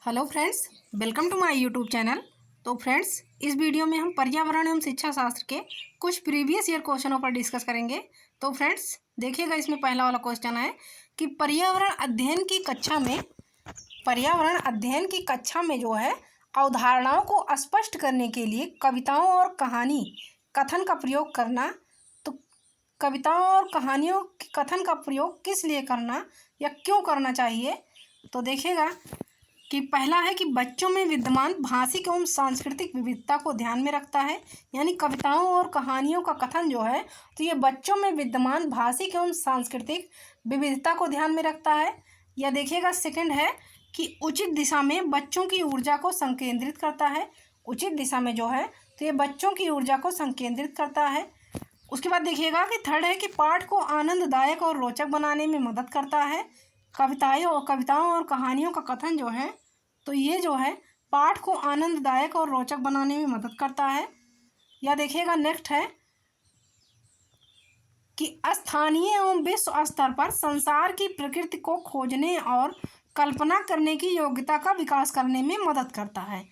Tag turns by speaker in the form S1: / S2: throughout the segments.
S1: Hello friends, welcome to my YouTube channel. तो friends, इस video में हम पर्यावरण एवं शिक्षा शास्त्र के कुछ प्रीवियस ईयर क्वेश्चनों पर डिस्कस करेंगे। तो फ्रेंड्स देखिएगा, इसमें पहला वाला क्वेश्चन है कि पर्यावरण अध्ययन की कक्षा में जो है अवधारणाओं को स्पष्ट करने के लिए कविताओं और कहानी कथन का प्रयोग करना। तो कविताओं और कहानियों के कथन का प्रयोग किस लिए करना या क्यों करना चाहिए? तो देखिएगा कि पहला है कि बच्चों में विद्यमान भाषिक एवं सांस्कृतिक विविधता को ध्यान में रखता है, यानी कविताओं और कहानियों का कथन जो है तो ये बच्चों में विद्यमान भाषिक एवं सांस्कृतिक विविधता को ध्यान में रखता है। या देखिएगा, सेकंड है कि उचित दिशा में बच्चों की ऊर्जा को संकेंद्रित करता है। उचित दिशा में जो है तो ये बच्चों की ऊर्जा को संकेंद्रित करता है। उसके बाद देखिएगा कि थर्ड है कि पाठ को आनंददायक और रोचक बनाने में मदद करता है। कविताओं और कहानियों का कथन जो है तो ये जो है पाठ को आनंददायक और रोचक बनाने में मदद करता है। या देखिएगा, नेक्स्ट है कि स्थानीय एवं विश्व स्तर पर संसार की प्रकृति को खोजने और कल्पना करने की योग्यता का विकास करने में मदद करता है।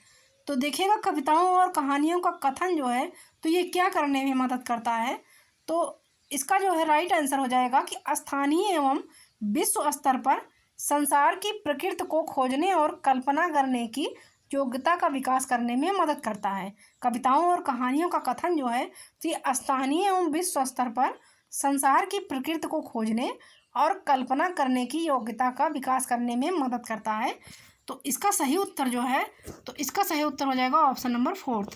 S1: तो देखिएगा, कविताओं और कहानियों का कथन जो है तो ये क्या करने में मदद करता है? तो इसका जो है राइट आंसर हो जाएगा कि स्थानीय एवं विश्व स्तर पर संसार की प्रकृति को खोजने और कल्पना करने की योग्यता का विकास करने में मदद करता है। कविताओं और कहानियों का कथन जो है तो ये स्थानीय एवं विश्व स्तर पर संसार की प्रकृति को खोजने और कल्पना करने की योग्यता का विकास करने में मदद करता है। तो इसका सही उत्तर जो है तो इसका सही उत्तर हो जाएगा ऑप्शन नंबर 4।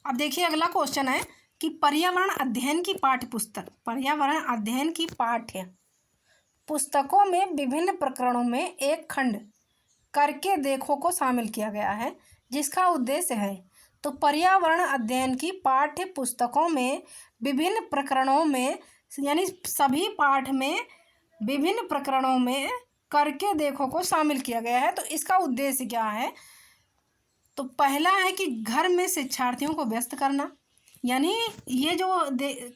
S1: अब देखिए, अगला क्वेश्चन है कि पर्यावरण अध्ययन की पाठ्य पुस्तकों में विभिन्न प्रकरणों में एक खंड करके देखो को शामिल किया गया है, जिसका उद्देश्य है। तो पर्यावरण अध्ययन की पाठ्य पुस्तकों में विभिन्न प्रकरणों में, यानी सभी पाठ में विभिन्न प्रकरणों में करके देखो को शामिल किया गया है। तो इसका उद्देश्य क्या है? तो पहला है कि घर में शिक्षार्थियों को व्यस्त करना, यानी ये जो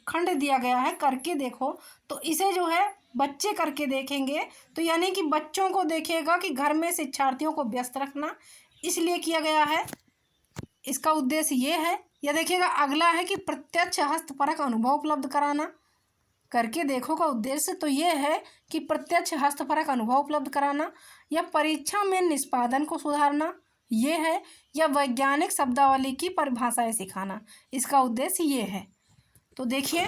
S1: खंड दिया गया है करके देखो तो इसे जो है बच्चे करके देखेंगे, तो यानी कि बच्चों को देखिएगा कि घर में शिक्षार्थियों को व्यस्त रखना, इसलिए किया गया है। इसका उद्देश्य ये है। या देखिएगा, अगला है कि प्रत्यक्ष हस्तपरक अनुभव उपलब्ध कराना। करके देखो का उद्देश्य तो ये है कि प्रत्यक्ष हस्तपरक अनुभव उपलब्ध कराना, या परीक्षा में निष्पादन को सुधारना ये है, या वैज्ञानिक शब्दावली की परिभाषाएं सिखाना, इसका उद्देश्य ये है। तो देखिए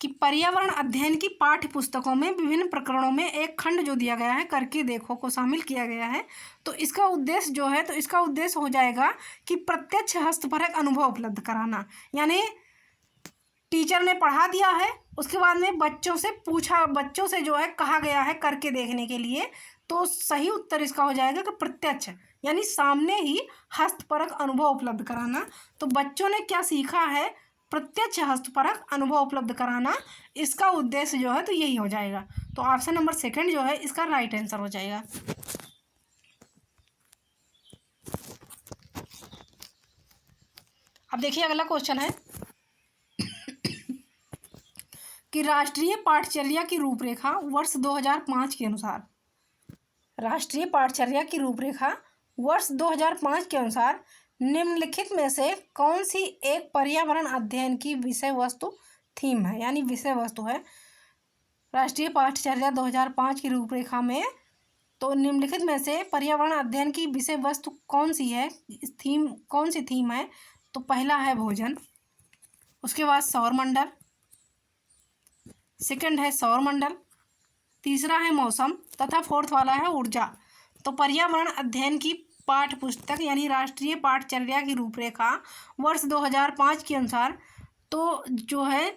S1: कि पर्यावरण अध्ययन की पाठ्य पुस्तकों में विभिन्न प्रकरणों में एक खंड जो दिया गया है करके देखो को शामिल किया गया है, तो इसका उद्देश्य जो है तो इसका उद्देश्य हो जाएगा कि प्रत्यक्ष हस्तपरक अनुभव उपलब्ध कराना, यानी टीचर ने पढ़ा दिया है, उसके बाद में बच्चों से जो है कहा गया है करके देखने के लिए, तो सही उत्तर इसका हो जाएगा कि प्रत्यक्ष, यानी सामने ही हस्तपरक अनुभव उपलब्ध कराना। तो बच्चों ने क्या सीखा है? प्रत्यक्ष हस्तपरक अनुभव उपलब्ध कराना, इसका उद्देश्य जो है तो यही हो जाएगा। तो ऑप्शन नंबर 2 जो है इसका राइट आंसर हो जाएगा। अब देखिए, अगला क्वेश्चन है कि राष्ट्रीय पाठचर्या की रूपरेखा वर्ष 2005 के अनुसार, राष्ट्रीय पाठचर्या की रूपरेखा वर्ष 2005 के अनुसार निम्नलिखित में से कौन सी एक पर्यावरण अध्ययन की विषय वस्तु थीम है, यानी विषय वस्तु है राष्ट्रीय पाठचर्या 2005 की रूपरेखा में। तो निम्नलिखित में से पर्यावरण अध्ययन की विषय वस्तु कौन सी है, कौन सी थीम है? तो पहला है भोजन, उसके बाद सौरमंडल, सेकंड है सौरमंडल, तीसरा है मौसम तथा फोर्थ वाला है ऊर्जा। तो पर्यावरण अध्ययन की पाठ्य पुस्तक यानी राष्ट्रीय पाठचर्या की रूपरेखा वर्ष 2005 के अनुसार तो जो है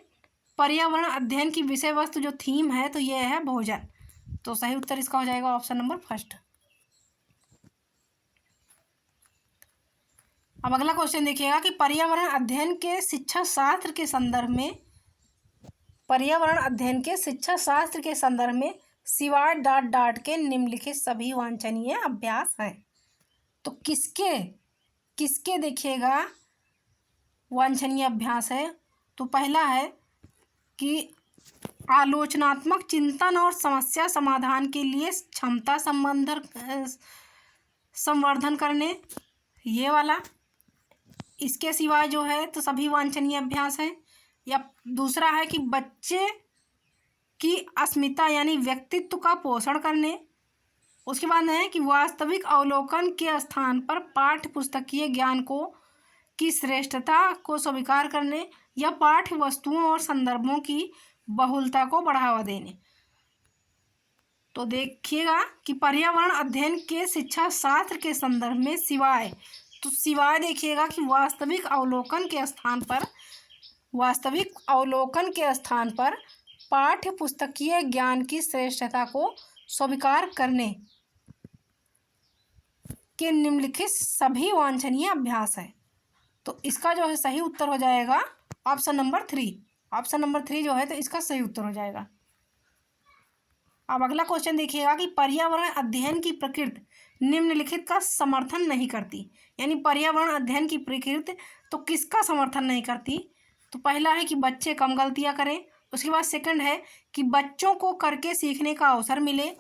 S1: पर्यावरण अध्ययन की विषय वस्तु जो थीम है तो ये है भोजन। तो सही उत्तर इसका हो जाएगा ऑप्शन नंबर 1। अब अगला क्वेश्चन देखिएगा कि पर्यावरण अध्ययन के शिक्षा शास्त्र के संदर्भ में सिवाय डाट डाट के निम्नलिखित सभी वांछनीय अभ्यास हैं। तो किसके किसके देखिएगा वांछनीय अभ्यास है। तो पहला है कि आलोचनात्मक चिंतन और समस्या समाधान के लिए क्षमता संवर्धन करने, ये वाला। इसके सिवाय जो है तो सभी वांछनीय अभ्यास हैं। या दूसरा है कि बच्चे की अस्मिता यानी व्यक्तित्व का पोषण करने। उसके बाद है कि वास्तविक अवलोकन के स्थान पर पाठ्य पुस्तकीय ज्ञान को की श्रेष्ठता को स्वीकार करने, या पाठ्य वस्तुओं और संदर्भों की बहुलता को बढ़ावा देने। तो देखिएगा कि पर्यावरण अध्ययन के शिक्षा शास्त्र के संदर्भ में सिवाय, तो सिवाय देखिएगा कि वास्तविक अवलोकन के स्थान पर पाठ्य पुस्तकीय ज्ञान की श्रेष्ठता को स्वीकार करने के निम्नलिखित सभी वांछनीय अभ्यास है। तो इसका जो है सही उत्तर हो जाएगा ऑप्शन नंबर 3। ऑप्शन नंबर 3 जो है तो इसका सही उत्तर हो जाएगा। अब अगला क्वेश्चन देखिएगा कि पर्यावरण अध्ययन की प्रकृति निम्नलिखित का समर्थन नहीं करती। यानी पर्यावरण अध्ययन की प्रकृति तो किसका समर्थन नहीं करती। तो पहला है कि बच्चे कम गलतियां करें। उसके बाद सेकंड है कि बच्चों को करके सीखने का अवसर मिले।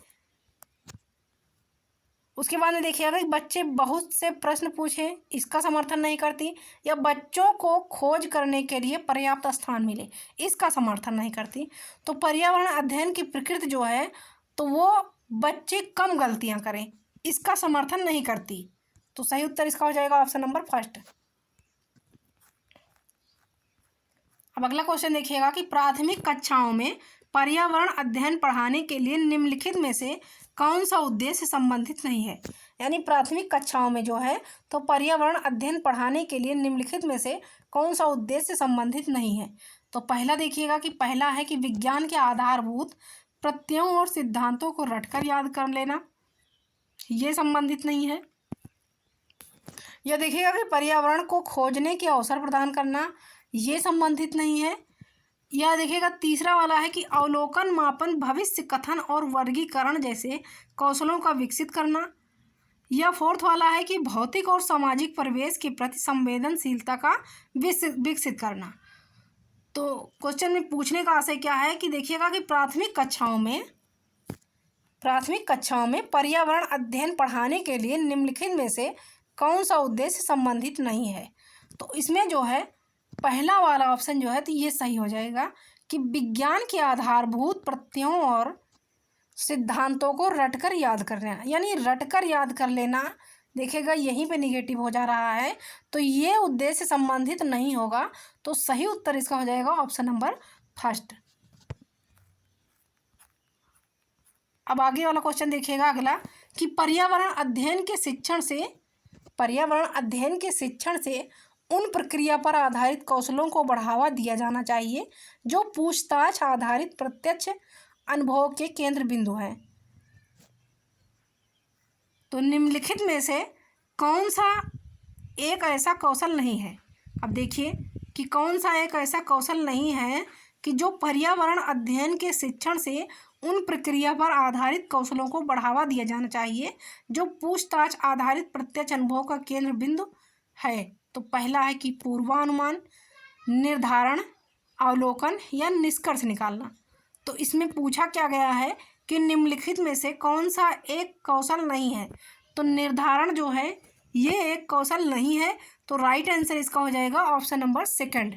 S1: उसके बाद में देखिएगा कि बच्चे बहुत से प्रश्न पूछें, इसका समर्थन नहीं करती। या बच्चों को खोज करने के लिए पर्याप्त स्थान मिले, इसका समर्थन नहीं करती। तो पर्यावरण अध्ययन की प्रकृति जो है तो वो बच्चे कम गलतियां करें, इसका समर्थन नहीं करती। तो सही उत्तर इसका हो जाएगा ऑप्शन नंबर 1। अब अगला क्वेश्चन देखिएगा कि प्राथमिक कक्षाओं में पर्यावरण अध्ययन पढ़ाने के लिए निम्नलिखित में से कौन सा उद्देश्य संबंधित नहीं है। यानी प्राथमिक कक्षाओं में जो है तो पर्यावरण अध्ययन पढ़ाने के लिए निम्नलिखित में से कौन सा उद्देश्य संबंधित नहीं है। तो पहला देखिएगा कि पहला है कि विज्ञान के आधारभूत प्रत्ययों और सिद्धांतों को रटकर याद कर लेना, ये संबंधित नहीं है। यह देखिएगा कि पर्यावरण को खोजने के अवसर प्रदान करना, ये संबंधित नहीं है। यह देखिएगा तीसरा वाला है कि अवलोकन, मापन, भविष्य कथन और वर्गीकरण जैसे कौशलों का विकसित करना। यह फोर्थ वाला है कि भौतिक और सामाजिक परिवेश के प्रति संवेदनशीलता का विकसित करना। तो क्वेश्चन में पूछने का आशय क्या है कि देखिएगा कि प्राथमिक कक्षाओं में पर्यावरण अध्ययन पढ़ाने के लिए निम्नलिखित में से कौन सा उद्देश्य संबंधित नहीं है। तो इसमें जो है पहला वाला ऑप्शन जो है तो ये सही हो जाएगा कि विज्ञान के आधारभूत प्रत्ययों और सिद्धांतों को रटकर याद करना। यानी रटकर याद कर लेना, देखिएगा यहीं पे निगेटिव हो जा रहा है, तो ये उद्देश्य संबंधित नहीं होगा। तो सही उत्तर इसका हो जाएगा ऑप्शन नंबर 1। अब आगे वाला क्वेश्चन देखिएगा अगला कि पर्यावरण अध्ययन के शिक्षण से उन प्रक्रिया पर आधारित कौशलों को बढ़ावा दिया जाना चाहिए जो पूछताछ आधारित प्रत्यक्ष अनुभव के केंद्र बिंदु हैं। तो निम्नलिखित में से कौन सा एक ऐसा कौशल नहीं है। अब देखिए कि कौन सा एक ऐसा कौशल नहीं है कि जो पर्यावरण अध्ययन के शिक्षण से उन प्रक्रिया पर आधारित कौशलों को बढ़ावा दिया जाना चाहिए जो पूछताछ आधारित प्रत्यक्ष अनुभव का केंद्र बिंदु है। तो पहला है कि पूर्वानुमान, निर्धारण, अवलोकन या निष्कर्ष निकालना। तो इसमें पूछा क्या गया है कि निम्नलिखित में से कौन सा एक कौशल नहीं है। तो निर्धारण जो है ये एक कौशल नहीं है। तो राइट आंसर इसका हो जाएगा ऑप्शन नंबर 2।